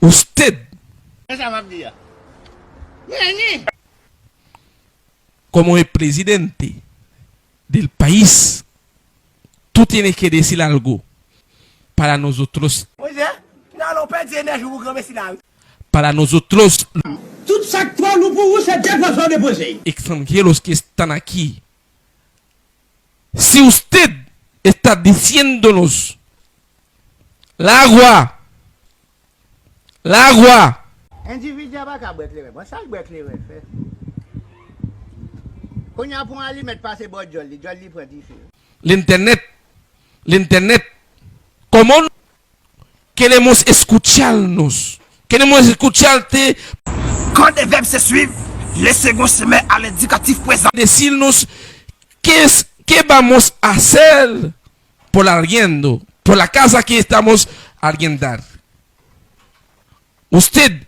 usted, como el presidente del país, tú tienes que decir algo para nosotros. Para nosotros, extranjeros que están aquí. Si usted está diciéndonos el agua, el internet, ¿cómo queremos escucharnos? Queremos escucharte. Quand des verbes se suivent, les seconds se mettent à l'indicatif présent. Decirnos qué vamos a hacer por arriendo, por la casa que estamos arriendar. Usted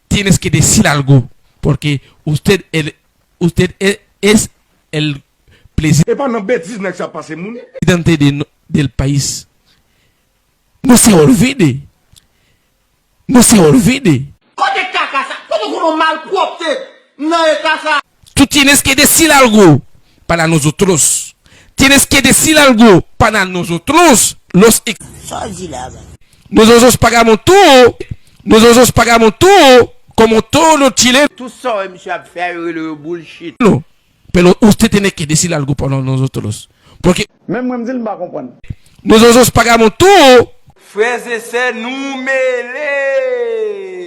tienes que decir algo, porque usted es el presidente del país. No se olvide. Tú tienes que decir algo para nosotros. Tienes que decir algo para nosotros. Nosotros pagamos todo. Nosotros pagamos todo. Como todos los chilenos. No, pero usted tiene que decir algo para nosotros. Porque nosotros pagamos todo. Frères et sœurs, nous mêlés.